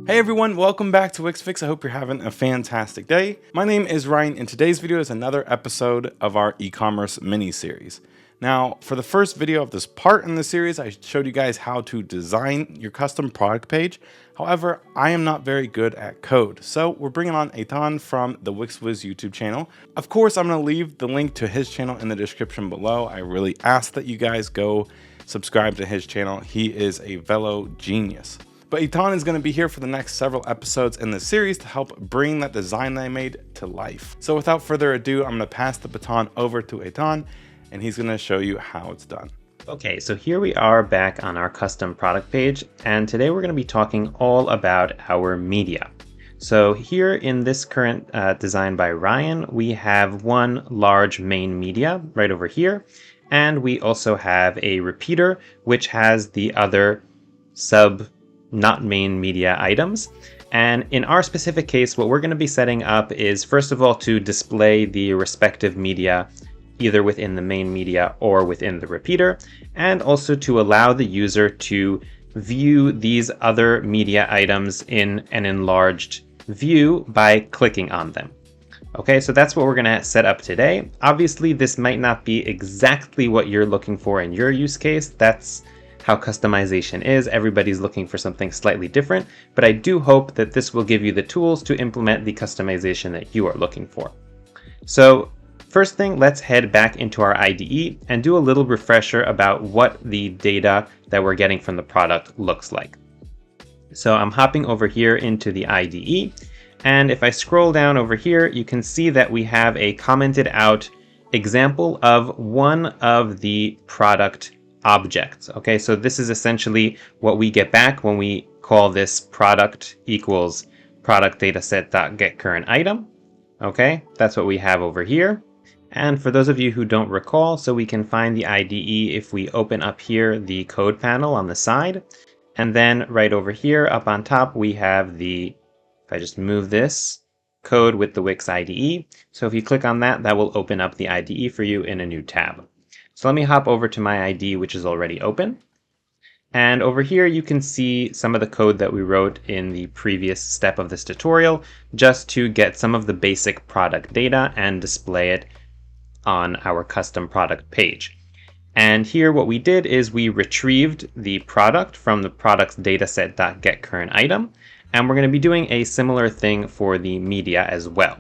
Hey everyone, welcome back to Wix Fix. I hope you're having a fantastic day. My name is Ryan, and today's video is another episode of our e-commerce mini-series. Now, for the first video of this part in the series, I showed you guys how to design your custom product page. However, I am not very good at code, so we're bringing on Eitan from the WixWiz YouTube channel. Of course, I'm going to leave the link to his channel in the description below. I really ask that you guys go subscribe to his channel. He is a fellow genius. But Eitan is going to be here for the next several episodes in this series to help bring that design that I made to life. So without further ado, I'm going to pass the baton over to Eitan, and he's going to show you how it's done. Okay, so here we are back on our custom product page, and today we're going to be talking all about our media. So here in this current design by Ryan, we have one large main media right over here, and we also have a repeater which has the other not main media items. And in our specific case, what we're going to be setting up is, first of all, to display the respective media either within the main media or within the repeater, and also to allow the user to view these other media items in an enlarged view by clicking on them. Okay, so that's what we're going to set up today. Obviously, this might not be exactly what you're looking for in your use case. That's how customization is. Everybody's looking for something slightly different, but I do hope that this will give you the tools to implement the customization that you are looking for. So first thing, let's head back into our IDE and do a little refresher about what the data that we're getting from the product looks like. So I'm hopping over here into the IDE, and if I scroll down over here, you can see that we have a commented out example of one of the product objects. Okay, so this is essentially what we get back when we call this product equals product dataset.getCurrentItem. Okay, that's what we have over here. And for those of you who don't recall, so we can find the IDE if we open up here the code panel on the side, and then right over here up on top we have the, if I just move this, code with the Wix IDE. So if you click on that, that will open up the IDE for you in a new tab. So let me hop over to my IDE, which is already open. And over here, you can see some of the code that we wrote in the previous step of this tutorial, just to get some of the basic product data and display it on our custom product page. And here what we did is we retrieved the product from the product's dataset.getCurrentItem, and we're going to be doing a similar thing for the media as well.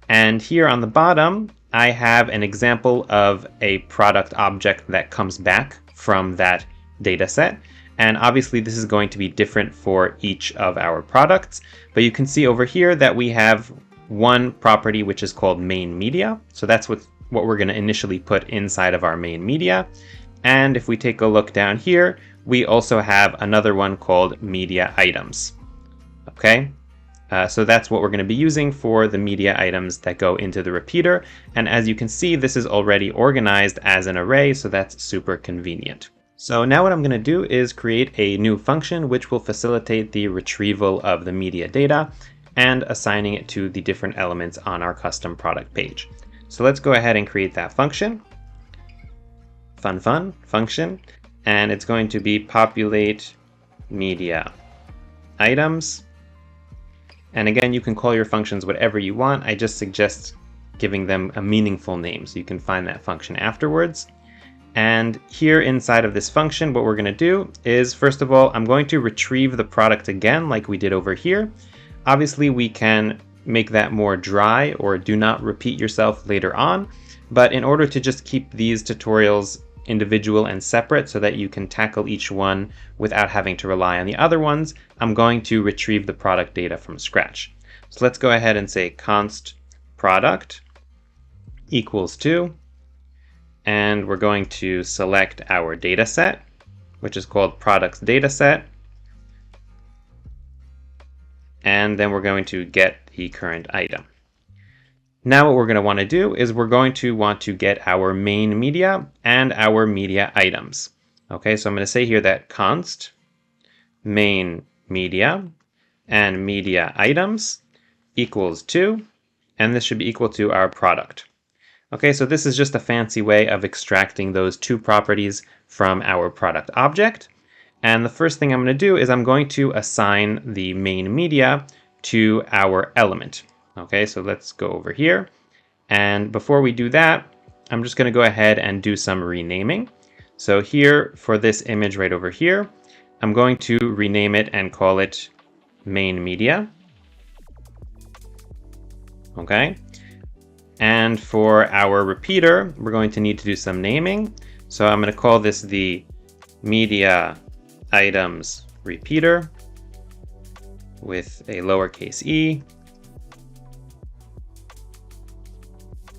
And here on the bottom, I have an example of a product object that comes back from that data set. And obviously this is going to be different for each of our products. But you can see over here that we have one property which is called main media. So that's what we're going to initially put inside of our main media. And if we take a look down here, we also have another one called media items. Okay. So that's what we're going to be using for the media items that go into the repeater. And as you can see, this is already organized as an array, so that's super convenient. So now what I'm going to do is create a new function which will facilitate the retrieval of the media data and assigning it to the different elements on our custom product page. So let's go ahead and create that function. Fun function. And it's going to be populate media items. And again, you can call your functions whatever you want. I just suggest giving them a meaningful name so you can find that function afterwards. And here inside of this function, what we're going to do is, first of all, I'm going to retrieve the product again like we did over here. Obviously, we can make that more dry or do not repeat yourself later on. But in order to just keep these tutorials individual and separate so that you can tackle each one without having to rely on the other ones, I'm going to retrieve the product data from scratch. So let's go ahead and say const product equals to, and we're going to select our data set, which is called products dataset, and then we're going to get the current item. Now what we're going to want to do is we're going to want to get our main media and our media items. Okay, so I'm going to say here that const main media and media items equals to, and this should be equal to our product. Okay, so this is just a fancy way of extracting those two properties from our product object. And the first thing I'm going to do is I'm going to assign the main media to our element. Okay, so let's go over here. And before we do that, I'm just going to go ahead and do some renaming. So here for this image right over here, I'm going to rename it and call it main media. Okay. And for our repeater, we're going to need to do some naming. So I'm going to call this the media items repeater with a lowercase e.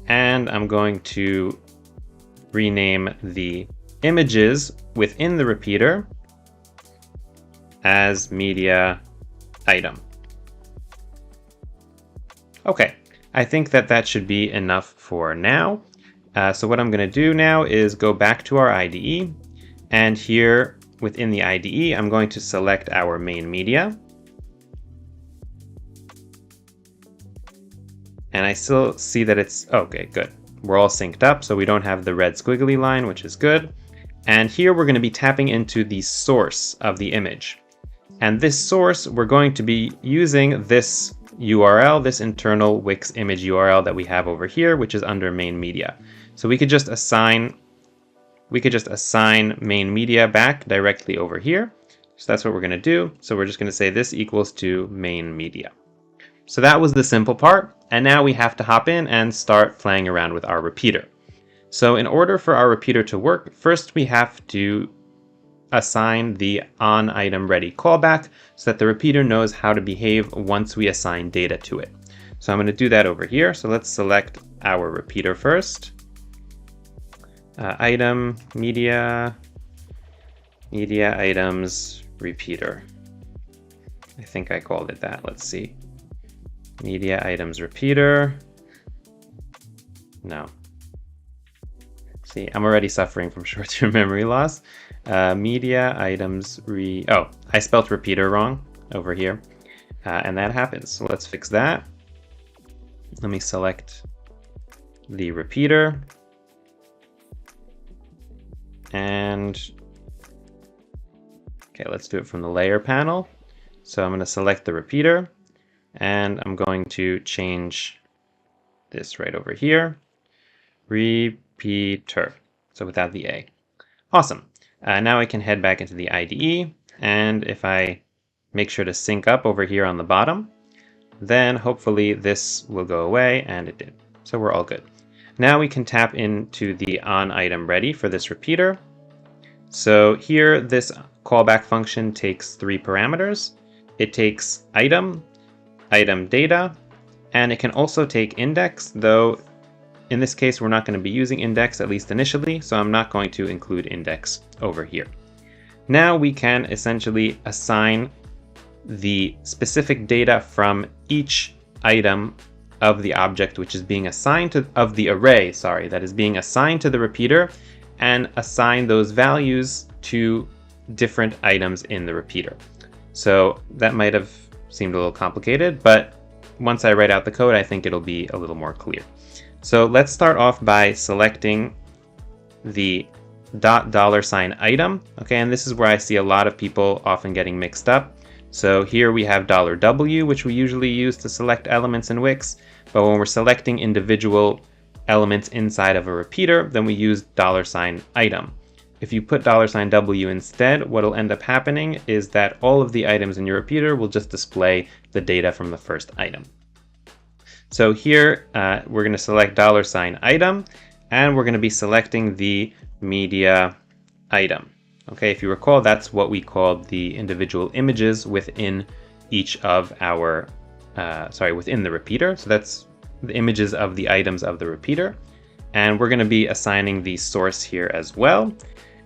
And I'm going to rename the images within the repeater as media item. Okay, I think that should be enough for now. So what I'm going to do now is go back to our IDE, and here within the IDE, I'm going to select our main media. And I still see that it's, okay, good. We're all synced up, so we don't have the red squiggly line, which is good. And here we're going to be tapping into the source of the image. And this source, we're going to be using this URL, this internal Wix image URL that we have over here, which is under main media. So we could just assign main media back directly over here. So that's what we're going to do. So we're just going to say this equals to main media. So that was the simple part. And now we have to hop in and start playing around with our repeater. So in order for our repeater to work, first we have to assign the OnItemReady callback so that the repeater knows how to behave once we assign data to it. So I'm going to do that over here. So let's select our repeater first. Item, media items, repeater. I think I called it that. Let's see. Media items repeater. No. See, I'm already suffering from short-term memory loss. Media items oh, I spelled repeater wrong over here. And that happens. So let's fix that. Let me select the repeater. And okay, let's do it from the layer panel. So I'm going to select the repeater, and I'm going to change this right over here. Repeater. So without the A. Awesome. Now I can head back into the IDE, and if I make sure to sync up over here on the bottom, then hopefully this will go away, and it did. So we're all good. Now we can tap into the OnItemReady for this repeater. So here, this callback function takes 3 parameters. It takes item, item data, and it can also take index, though in this case we're not going to be using index, at least initially, so I'm not going to include index over here. Now we can essentially assign the specific data from each item of the object which is being assigned to, of the array, sorry, that is being assigned to the repeater, and assign those values to different items in the repeater. So that might have seemed a little complicated, but once I write out the code, I think it'll be a little more clear. So let's start off by selecting the $item, okay, and this is where I see a lot of people often getting mixed up. So here we have $W, which we usually use to select elements in Wix, but when we're selecting individual elements inside of a repeater, then we use $item. If you put $W instead, what will end up happening is that all of the items in your repeater will just display the data from the first item. So here we're going to select $item, and we're going to be selecting the media item. Okay, if you recall, that's what we called the individual images within each of our, within the repeater. So that's the images of the items of the repeater. And we're going to be assigning the source here as well.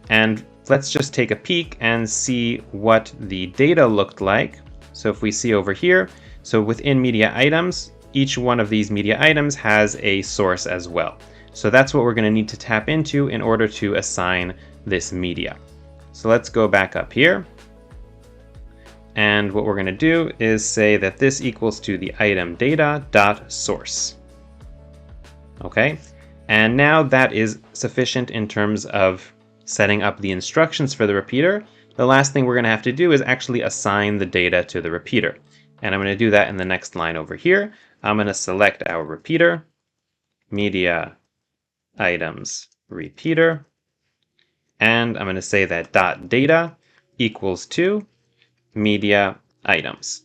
And let's just take a peek and see what the data looked like. So if we see over here, so within media items, each one of these media items has a source as well. So that's what we're going to need to tap into in order to assign this media. So let's go back up here. And what we're going to do is say that this equals to the item data dot source. Okay. And now that is sufficient in terms of setting up the instructions for the repeater. the last thing we're going to have to do is actually assign the data to the repeater. And I'm going to do that in the next line over here. I'm going to select our repeater, media items repeater, and I'm going to say that .data equals to media items.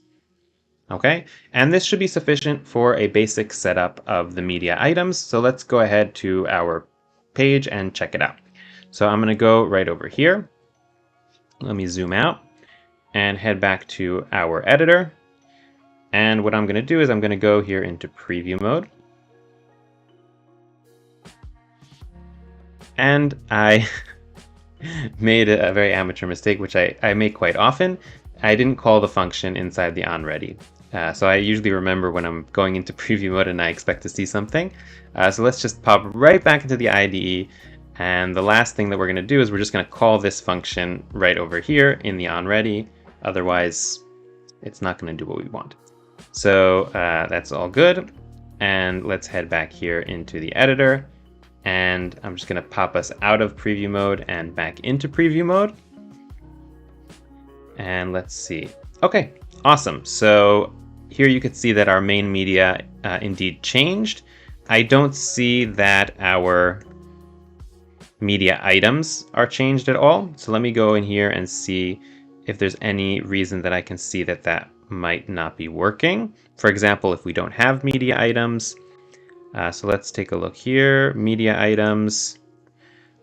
Okay, and this should be sufficient for a basic setup of the media items. So let's go ahead to our page and check it out. So I'm going to go right over here. Let me zoom out and head back to our editor. And what I'm going to do is I'm going to go here into preview mode. And I made a very amateur mistake, which I make quite often. I didn't call the function inside the onReady. So I usually remember when I'm going into preview mode and I expect to see something. So let's just pop right back into the IDE. And the last thing that we're going to do is we're just going to call this function right over here in the onReady. Otherwise, it's not going to do what we want. So that's all good. And let's head back here into the editor. And I'm just going to pop us out of preview mode and back into preview mode. And let's see. Okay, awesome. So here you can see that our main media indeed changed. I don't see that our media items are changed at all. So let me go in here and see if there's any reason that I can see that that might not be working. For example, if we don't have media items. So let's take a look here. Media items.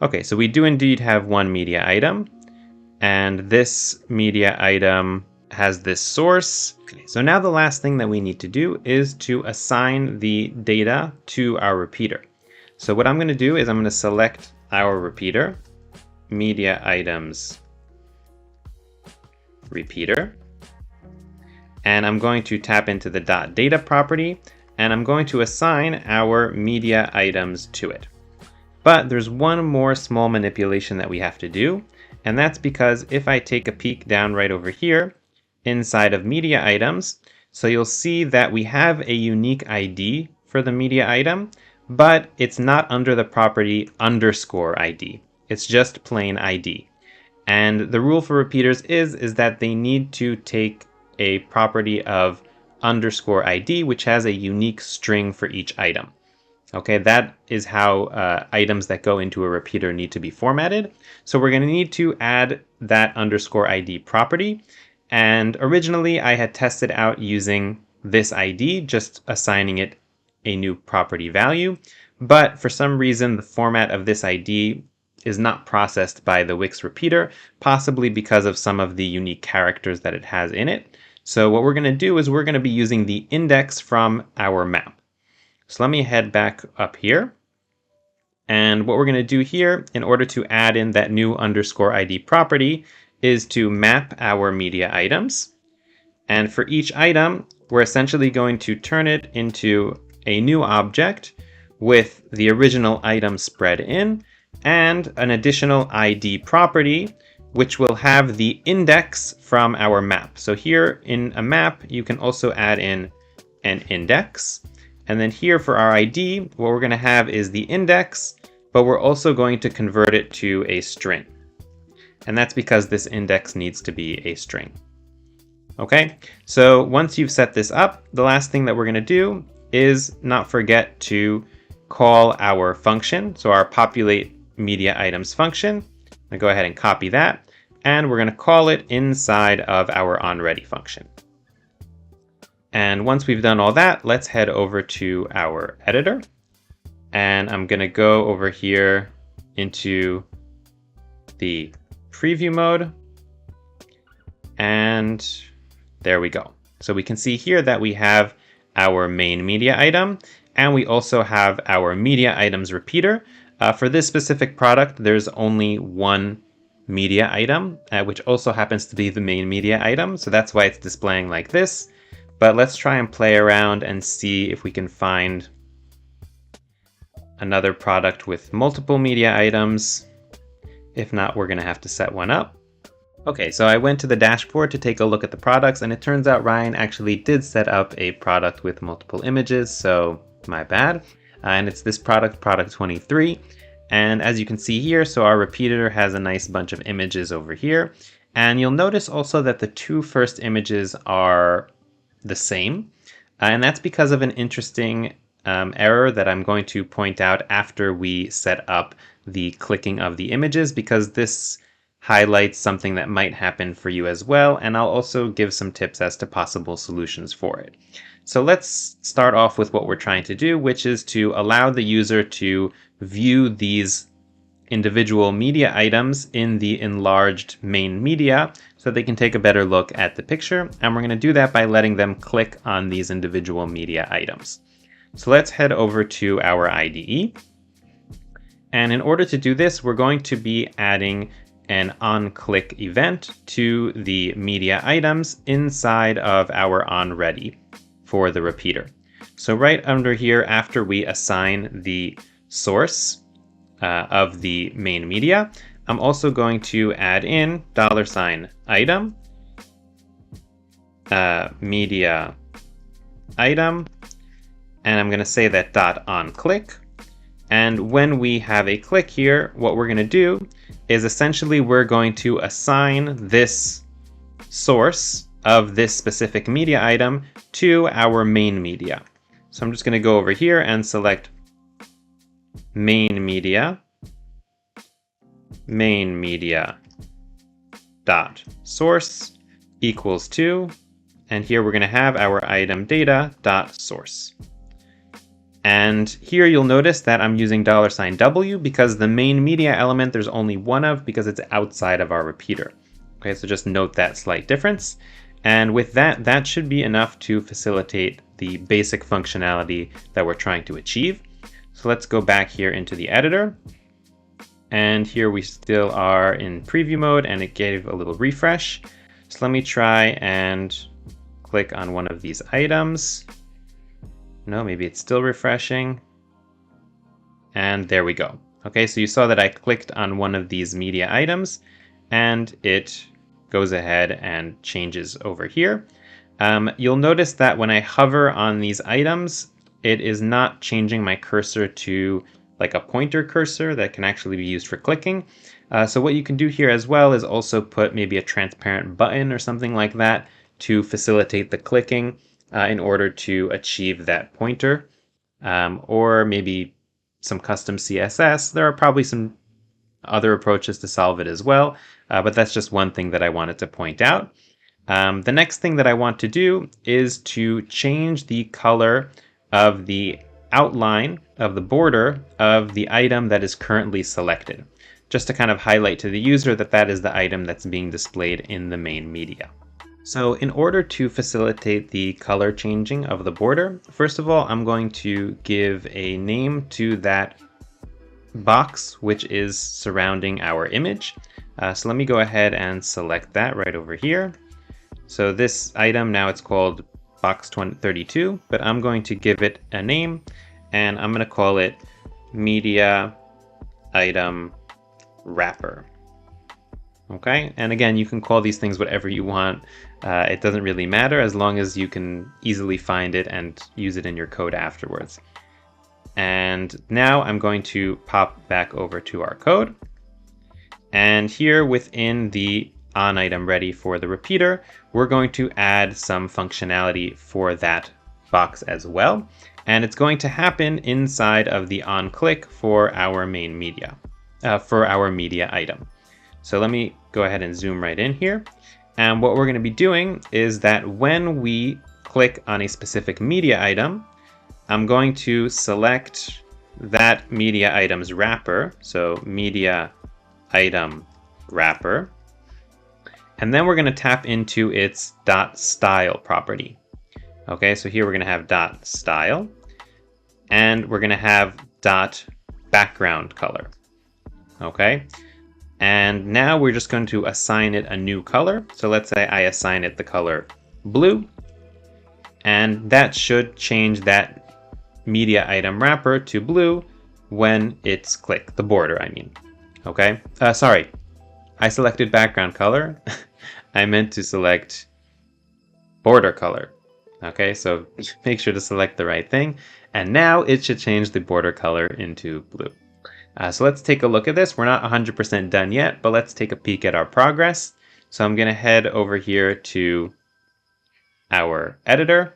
Okay, so we do indeed have one media item. And this media item has this source. Okay, so now the last thing that we need to do is to assign the data to our repeater. So what I'm going to do is I'm going to select our repeater, media items repeater, and I'm going to tap into the .data property, and I'm going to assign our media items to it. But there's one more small manipulation that we have to do, and that's because if I take a peek down right over here inside of media items, so you'll see that we have a unique ID for the media item, but it's not under the property _ID. It's just plain ID. And the rule for repeaters is that they need to take a property of _ID, which has a unique string for each item. Okay, that is how items that go into a repeater need to be formatted. So we're going to need to add that _ID property. And originally I had tested out using this ID, just assigning it a new property value. But for some reason, the format of this ID is not processed by the Wix repeater, possibly because of some of the unique characters that it has in it. So what we're going to do is we're going to be using the index from our map. So let me head back up here. And what we're going to do here in order to add in that new _ID property is to map our media items. And for each item, we're essentially going to turn it into a new object with the original item spread in and an additional ID property, which will have the index from our map. So here in a map, you can also add in an index. And then here for our ID, what we're going to have is the index, but we're also going to convert it to a string. And that's because this index needs to be a string. Okay, so once you've set this up, the last thing that we're going to do is not forget to call our function. So our populate media items function. I'm going to go ahead and copy that. And we're going to call it inside of our onReady function. And once we've done all that, let's head over to our editor. And I'm going to go over here into the preview mode. And there we go. So we can see here that we have our main media item, and we also have our media items repeater. For this specific product, there's only one media item, which also happens to be the main media item. So that's why it's displaying like this. But let's try and play around and see if we can find another product with multiple media items. If not, we're going to have to set one up. Okay, so I went to the dashboard to take a look at the products, and it turns out Ryan actually did set up a product with multiple images, so my bad. And it's this product, product 23. And as you can see here, so our repeater has a nice bunch of images over here. And you'll notice also that the two first images are the same. And that's because of an interesting error that I'm going to point out after we set up the clicking of the images, because this highlights something that might happen for you as well. And I'll also give some tips as to possible solutions for it. So let's start off with what we're trying to do, which is to allow the user to view these individual media items in the enlarged main media so they can take a better look at the picture. And we're going to do that by letting them click on these individual media items. So let's head over to our IDE. And in order to do this, we're going to be adding an OnClick event to the media items inside of our onReady for the repeater. So right under here, after we assign the source of the main media, I'm also going to add in $item, media item, and I'm going to say that .onClick. And when we have a click here, what we're going to do is essentially we're going to assign this source of this specific media item to our main media. So I'm just going to go over here and select main media dot source equals to, and here we're going to have our item data dot source. And here you'll notice that I'm using $W because the main media element there's only one of, because it's outside of our repeater. Okay, so just note that slight difference. And with that, that should be enough to facilitate the basic functionality that we're trying to achieve. So let's go back here into the editor. And here we still are in preview mode, and it gave a little refresh. So let me try and click on one of these items. No, maybe it's still refreshing. And there we go. Okay, so you saw that I clicked on one of these media items and it goes ahead and changes over here. You'll notice that when I hover on these items, it is not changing my cursor to like a pointer cursor that can actually be used for clicking. So what you can do here as well is also put maybe a transparent button or something like that to facilitate the clicking in order to achieve that pointer, or maybe some custom CSS. There are probably some other approaches to solve it as well, but that's just one thing that I wanted to point out. The next thing that I want to do is to change the color of the outline of the border of the item that is currently selected, just to kind of highlight to the user that that is the item that's being displayed in the main media. So in order to facilitate the color changing of the border, first of all, I'm going to give a name to that box which is surrounding our image. So let me go ahead and select that right over here. So this item, now it's called box 32, but I'm going to give it a name, and I'm going to call it media item wrapper. Okay, and again, you can call these things whatever you want. It doesn't really matter as long as you can easily find it and use it in your code afterwards. And now I'm going to pop back over to our code. And here within the OnItem ready for the repeater, we're going to add some functionality for that box as well. And it's going to happen inside of the OnClick for our main media, for our media item. So let me go ahead and zoom right in here. And what we're going to be doing is that when we click on a specific media item, I'm going to select that media item's wrapper. So media item wrapper. And then we're going to tap into its .style property. Okay, so here we're going to have .style. And we're going to have .background color. Okay. And now we're just going to assign it a new color. So let's say I assign it the color blue. And that should change that media item wrapper to blue when it's clicked, the border, I mean. Okay, sorry, I selected background color. I meant to select border color. Okay, so make sure to select the right thing. And now it should change the border color into blue. So let's take a look at this. We're not 100% done yet, but let's take a peek at our progress. So I'm going to head over here to our editor,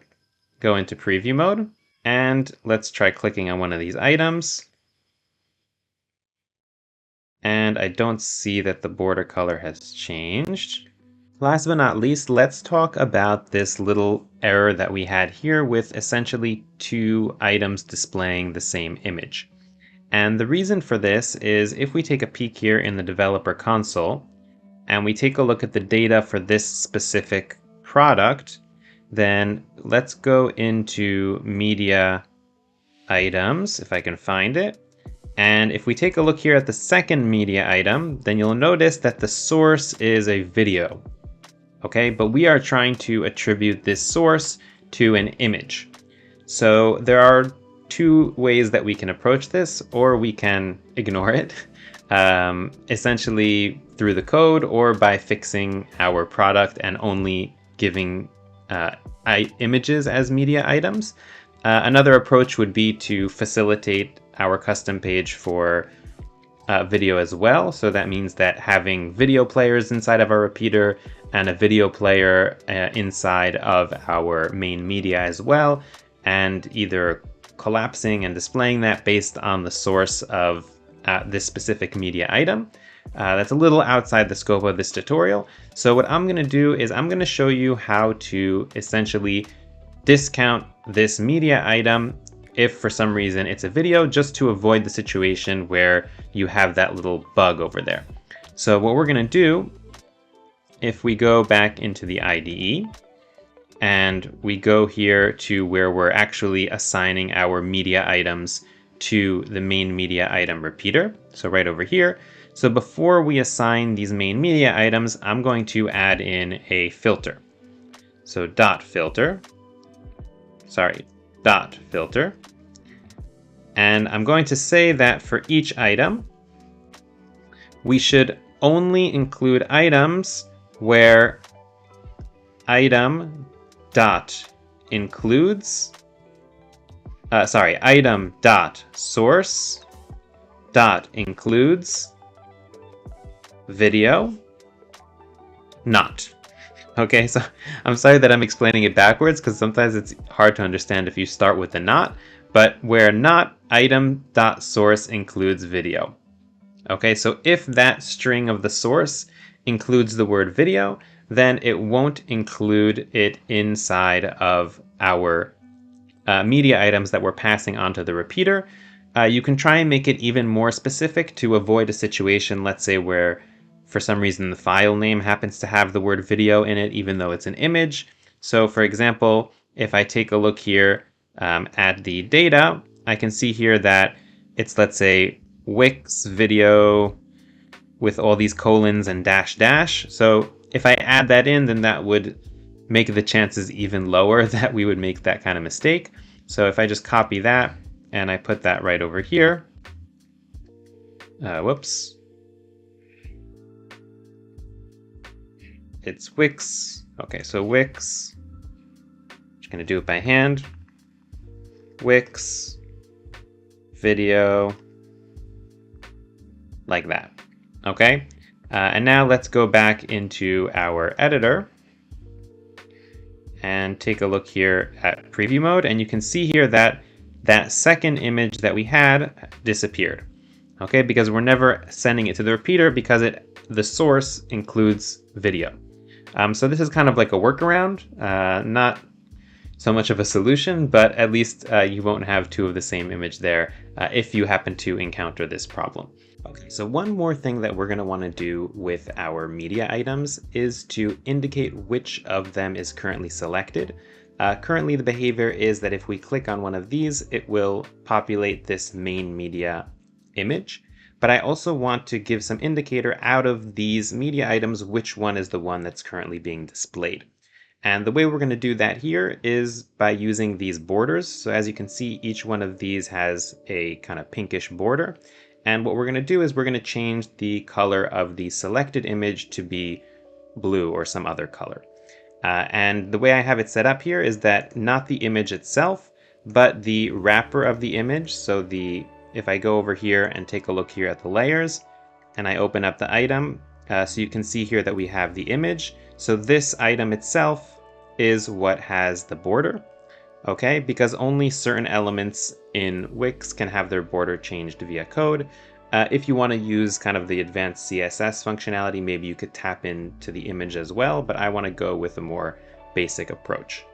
go into preview mode, and let's try clicking on one of these items. And I don't see that the border color has changed. Last but not least, let's talk about this little error that we had here with essentially two items displaying the same image. And the reason for this is if we take a peek here in the developer console and we take a look at the data for this specific product, then let's go into media items, if I can find it. And if we take a look here at the second media item, then you'll notice that the source is a video. Okay, but we are trying to attribute this source to an image. So there are two ways that we can approach this, or we can ignore it, essentially through the code or by fixing our product and only giving images as media items. Another approach would be to facilitate our custom page for video as well. So that means that having video players inside of our repeater and a video player inside of our main media as well, and either collapsing and displaying that based on the source of this specific media item. That's a little outside the scope of this tutorial. So what I'm going to do is I'm going to show you how to essentially discount this media item if for some reason it's a video, just to avoid the situation where you have that little bug over there. So what we're going to do, if we go back into the IDE, and we go here to where we're actually assigning our media items to the main media item repeater. So right over here. So before we assign these main media items, I'm going to add in a filter. So dot filter. And I'm going to say that for each item, we should only include items where item dot includes, item dot source dot includes video not. Okay, so I'm sorry that I'm explaining it backwards because sometimes it's hard to understand if you start with the not, but where not item dot source includes video. Okay, so if that string of the source includes the word video, then it won't include it inside of our media items that we're passing onto the repeater. You can try and make it even more specific to avoid a situation, let's say, where for some reason the file name happens to have the word video in it, even though it's an image. So for example, if I take a look here at the data, I can see here that it's, let's say, Wix video with all these colons and dash dash. So if I add that in, then that would make the chances even lower that we would make that kind of mistake. So if I just copy that and I put that right over here, whoops, it's Wix. Okay, so Wix, just gonna do it by hand. Wix video, like that. Okay, and now let's go back into our editor and take a look here at preview mode, and you can see here that that second image that we had disappeared. Okay, because we're never sending it to the repeater because the source includes video. So this is kind of like a workaround, not so much of a solution, but at least you won't have two of the same image there if you happen to encounter this problem. Okay, so one more thing that we're going to want to do with our media items is to indicate which of them is currently selected. Currently the behavior is that if we click on one of these, it will populate this main media image. But I also want to give some indicator out of these media items which one is the one that's currently being displayed. And the way we're going to do that here is by using these borders. So as you can see, each one of these has a kind of pinkish border. And what we're going to do is we're going to change the color of the selected image to be blue or some other color. And the way I have it set up here is that not the image itself, but the wrapper of the image, so the if I go over here and take a look here at the layers, and I open up the item, so you can see here that we have the image. So this item itself is what has the border, okay? Because only certain elements in Wix can have their border changed via code. If you want to use kind of the advanced CSS functionality, maybe you could tap into the image as well, but I want to go with a more basic approach.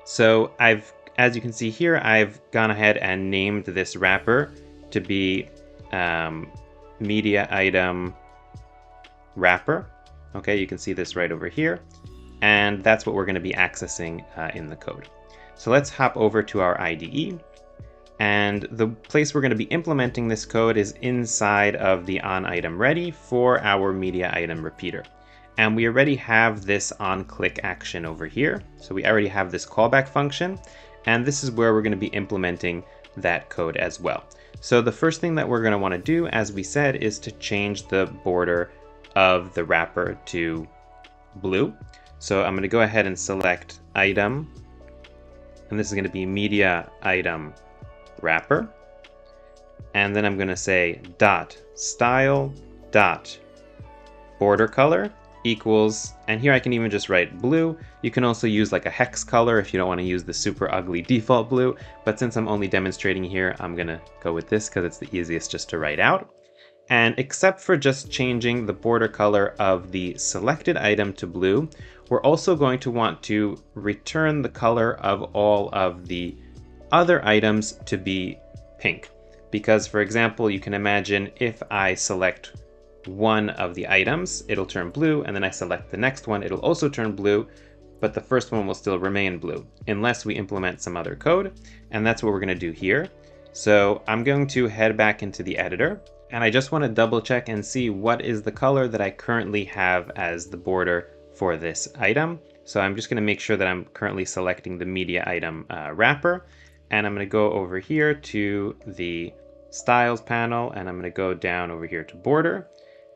So as you can see here, I've gone ahead and named this wrapper to be media item wrapper. Okay, you can see this right over here. And that's what we're going to be accessing in the code. So let's hop over to our IDE. And the place we're going to be implementing this code is inside of the OnItem ready for our media item repeater. And we already have this OnClick action over here. So we already have this callback function. And this is where we're going to be implementing that code as well. So the first thing that we're going to want to do, as we said, is to change the border of the wrapper to blue. So I'm going to go ahead and select item, and this is going to be media item wrapper. And then I'm going to say dot style dot border color equals, and here I can even just write blue. You can also use like a hex color if you don't want to use the super ugly default blue, but since I'm only demonstrating here, I'm gonna go with this because it's the easiest just to write out. And except for just changing the border color of the selected item to blue, we're also going to want to return the color of all of the other items to be pink. Because for example, you can imagine if I select one of the items, it'll turn blue, and then I select the next one, it'll also turn blue, but the first one will still remain blue, unless we implement some other code, and that's what we're going to do here. So I'm going to head back into the editor, and I just want to double check and see what is the color that I currently have as the border for this item. So I'm just going to make sure that I'm currently selecting the media item wrapper, and I'm going to go over here to the styles panel, and I'm going to go down over here to border.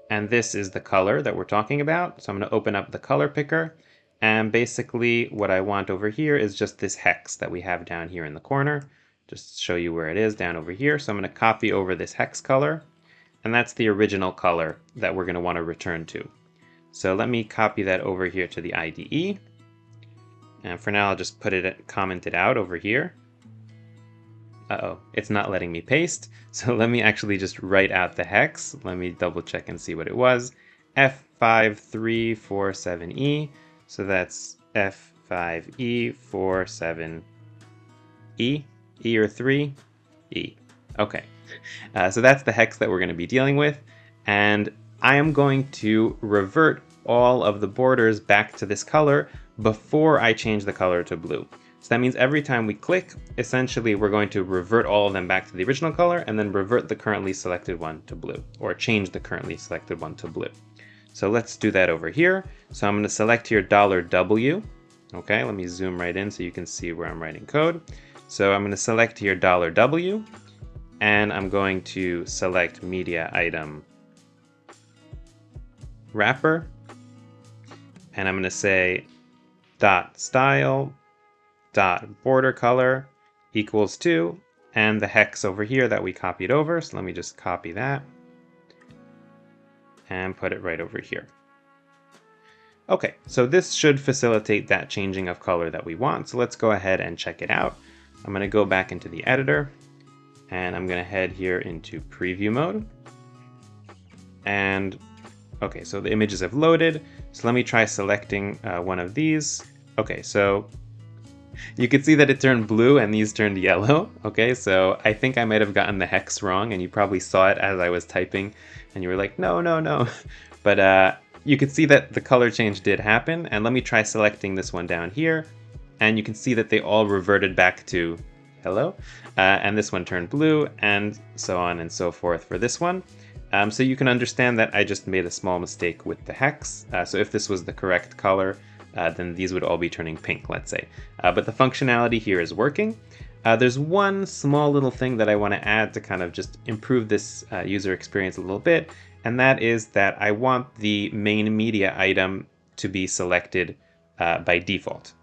And this is the color that we're talking about. So I'm going to open up the color picker. And basically what I want over here is just this hex that we have down here in the corner. Just to show you where it is down over here. So I'm going to copy over this hex color. And that's the original color that we're going to want to return to. So let me copy that over here to the IDE. And for now, I'll just comment it out over here. Uh-oh, it's not letting me paste. So let me actually just write out the hex. Let me double check and see what it was. F5347E. So that's F5E47E. E or 3? E. Okay. So that's the hex that we're going to be dealing with. And I am going to revert all of the borders back to this color before I change the color to blue. So that means every time we click, essentially we're going to revert all of them back to the original color and then revert the currently selected one to blue, or change the currently selected one to blue. So let's do that over here. So I'm going to select here $W. Okay, let me zoom right in so you can see where I'm writing code. So I'm going to select here $W, and I'm going to select media item wrapper, and I'm going to say dot style dot border color equals 2, and the hex over here that we copied over. So let me just copy that and put it right over here. Okay, so this should facilitate that changing of color that we want. So let's go ahead and check it out. I'm going to go back into the editor, and I'm going to head here into preview mode. And okay, so the images have loaded. So let me try selecting one of these. Okay, so you can see that it turned blue and these turned yellow. Okay, so I think I might have gotten the hex wrong, and you probably saw it as I was typing and you were like, no, no, no. But you could see that the color change did happen. And let me try selecting this one down here. And you can see that they all reverted back to hello. And this one turned blue, and so on and so forth for this one. So you can understand that I just made a small mistake with the hex. So if this was the correct color, then these would all be turning pink, let's say. But the functionality here is working. There's one small little thing that I want to add to kind of just improve this user experience a little bit, and that is that I want the main media item to be selected by default.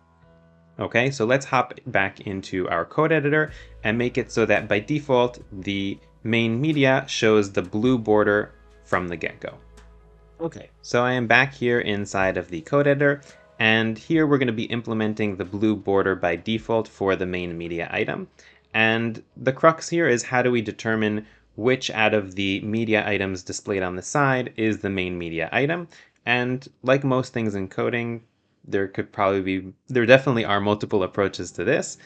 Okay, so let's hop back into our code editor and make it so that by default, the main media shows the blue border from the get-go. Okay, so I am back here inside of the code editor, and here we're going to be implementing the blue border by default for the main media item. And the crux here is, how do we determine which out of the media items displayed on the side is the main media item? And like most things in coding, there definitely are multiple approaches to this.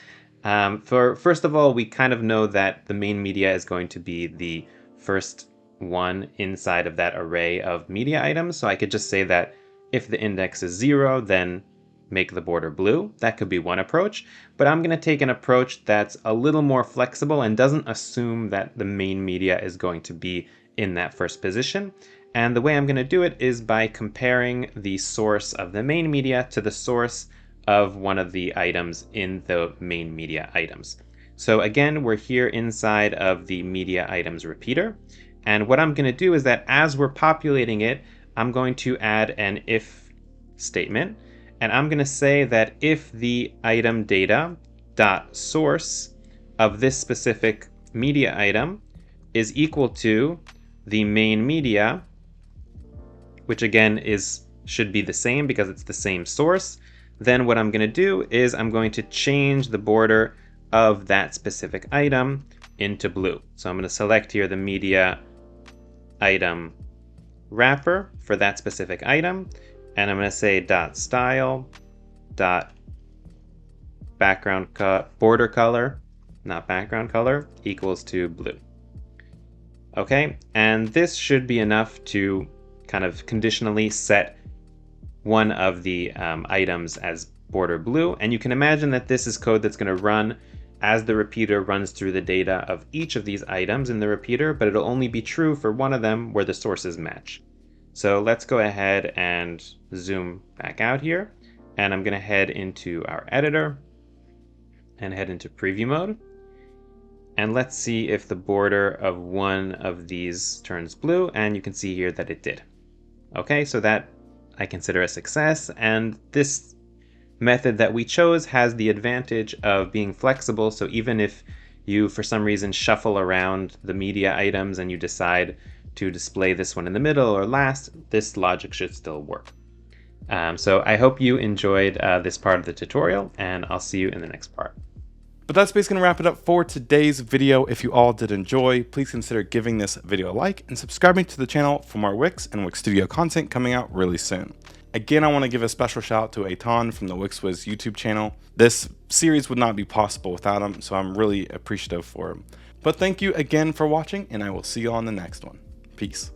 First of all, we kind of know that the main media is going to be the first one inside of that array of media items. So I could just say that if the index is 0, then make the border blue. That could be one approach, but I'm going to take an approach that's a little more flexible and doesn't assume that the main media is going to be in that first position. And the way I'm going to do it is by comparing the source of the main media to the source of one of the items in the main media items. So again, we're here inside of the media items repeater. And what I'm going to do is that as we're populating it, I'm going to add an if statement. And I'm going to say that if the item data dot source of this specific media item is equal to the main media, which again should be the same because it's the same source, then what I'm going to do is I'm going to change the border of that specific item into blue. So I'm going to select here the media item wrapper for that specific item, and I'm going to say dot style dot border color, not background color, equals to blue. Okay, and this should be enough to kind of conditionally set one of the items as border blue. And you can imagine that this is code that's going to run as the repeater runs through the data of each of these items in the repeater, but it'll only be true for one of them where the sources match. So let's go ahead and zoom back out here. And I'm going to head into our editor and head into preview mode. And let's see if the border of one of these turns blue, and you can see here that it did. Okay, so that I consider a success, and this method that we chose has the advantage of being flexible, so even if you for some reason shuffle around the media items and you decide to display this one in the middle or last, this logic should still work. So I hope you enjoyed this part of the tutorial, and I'll see you in the next part. But that's basically going to wrap it up for today's video. If you all did enjoy, please consider giving this video a like and subscribing to the channel for more Wix and Wix Studio content coming out really soon. Again, I want to give a special shout out to Eitan from the WixWiz YouTube channel. This series would not be possible without him, so I'm really appreciative for him. But thank you again for watching, and I will see you on the next one. Peace.